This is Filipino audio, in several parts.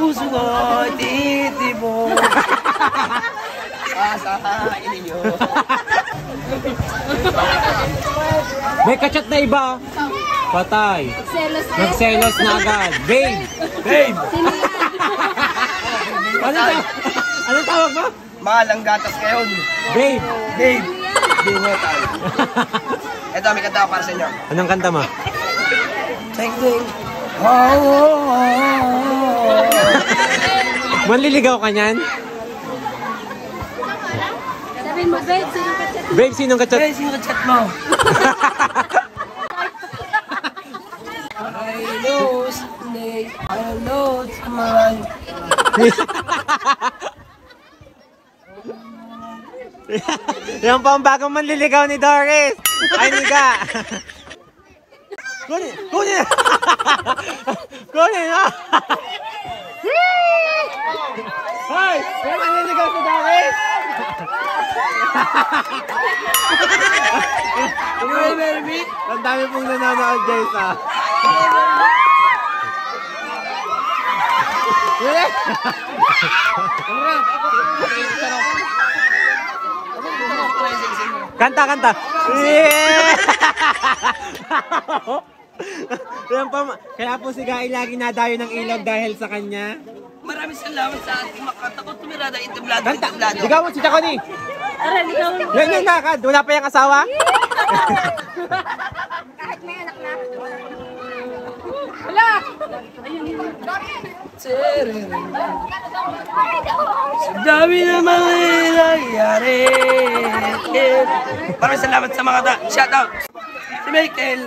puso ko titibok. Asahain ninyo. May kachat na iba. Patay. Nagselos na agad. Babe! Babe! Anong tawag mo? Mahal ang gatas ngayon. Babe! Babe! Bingotan. Ito, may kanta ako para sa inyo. Anong kanta mo? Thank you. Oh. Manliligaw ka niyan? Sabihin mo, babe, sinong kachat? Babe, sinong kachat? Babe, sino ka-chat mo? I know snake, I know it's mine. Yan po ang bagong manliligaw ni Doris. Ay, niga. Kunin! Kunin! Kunin na! Hoy! May manliligaw si Doris! You will marry me? Ang dami pong nanonood guys ah. Kanta, kanta. Yeah! Yan pa, kaya po si Guy lagi nadayo ng ilog dahil sa kanya. Maraming salamat sa ating makatakot tumirada itablado. Kanta, ligaw mo si Chaconi. Aray, ligaw mo. Yan yung lakad, wala pa yung asawa. Kahit may anak na. Wala! Sa dami na mga nangyari. Maraming salamat sa mga shoutout. Si Michael,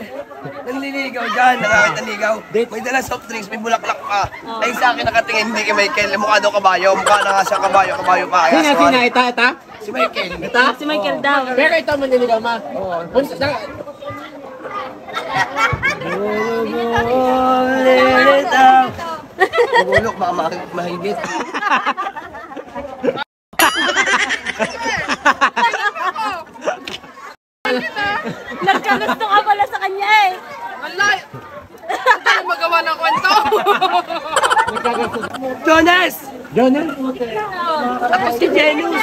nangliligaw dyan, nakakataligaw. May dalang soft drinks, may bulaklak pa. Ay sa akin nakatingin, hindi kay Michael. Mukha daw kabayo, mukha na nga siya kabayo pa. Sina, ita? Si Michael. Ita? Si Michael daw. Pero ito manliligaw ma. Bumulok, baka mahigit. Nagkagusto ka pala sa kanya eh. Wala! Hindi na magawa ng kwento! Jonas! Jonas? Tapos si Janus.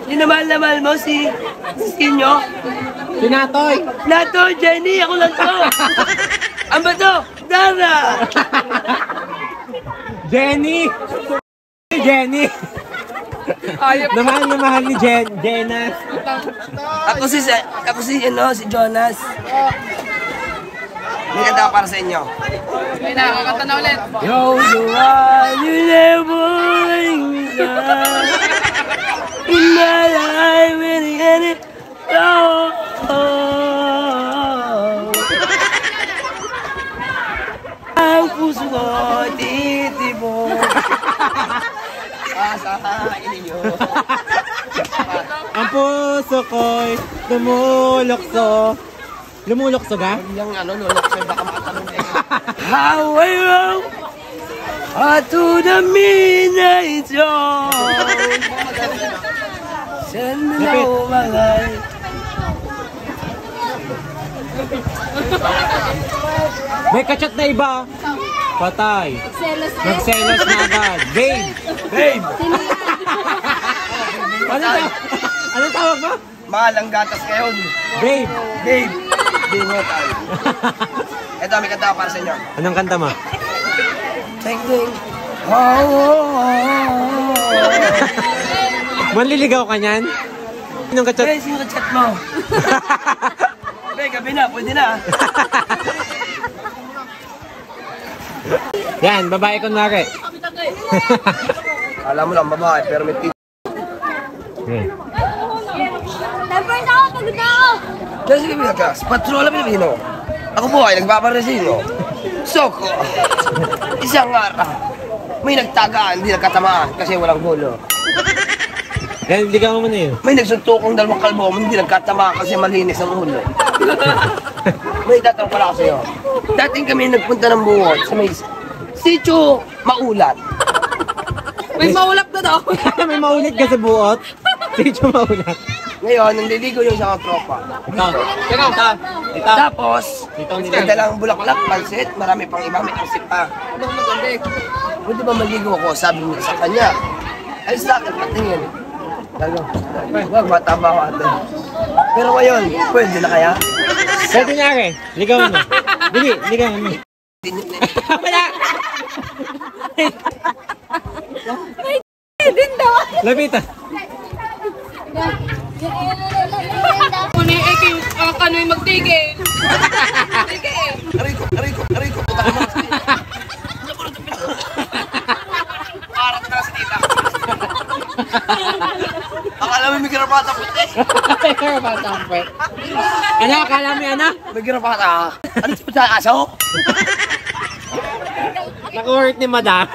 Inamal mo si Sinyo. Sinatoy. Nato, Jenny, ako lang to. Ang ba to? Dara! Jenny! Jenny! Na mahal ni Jenas. Ako si Jonas. May kanta ako para sa inyo. May nakakanta na ulit. Yo, the one you never let me down. In my life, any ang puso ko titibok. Asahain ninyo. Ang puso ko'y lumulokso. Lumulokso ka? Yung lulok sa'yo, baka makatanong eh. How I roam to the midnight zone. Saan mo na umangay? May kachat na iba. Patay. Nagselos na agad. Babe! Babe! Anong tawag mo? Mahal ang gatas ngayon. Babe! Babe! Bingotan. Ito, may kanta ako para sa inyo. Anong kanta mo? Thank you. Oh. Manliligaw ka niyan? Anong kachat? Hey, sino ka-chat mo? Hey, gabi na, pwede na. Yan, babae kunwari. Alam mo lang, babae, pero may pizza. Okay. Temper na ako, pagod na ako. Kasi kami ka, patrola Pilipino. Ako po ay nagpaparesino. Soko. Isang araw. May nagtagaan, hindi nagkatamaan kasi walang gulo. Yan, ligaw mo na yun. May nagsuntukong dalawang kalbo, hindi nagkatamaan kasi malinis ang ulo. May tatanong pala ako sa'yo. Dating kami nagpunta ng buwot sa may sitio Maulat. May maulap na daw. May maulit ka sa buot. Sino maulat? Ngayon, nandiligo yung isang tropa. Ito. Tapos, may dalang bulaklak, pansit, marami pang iba, may arsip pa. Pwede ba maligo ako? Sabi niya sa kanya. Ay sa akin, patingin. Wag, mataba ako ate. Pero ngayon, pwede na kaya? Pwede niya rin. Ligawan mo. Dili, ligawan mo. Wala. Din daw. Lapitan. Kuni kano'y magtigil. Tigil. Aray ko, puta ka mga sige. Parat na si tita. Akala mo may garapata po eh. Ano, akala mo yan, ah? May garapata. Ano si puta aso? Naku-hurt ni madam.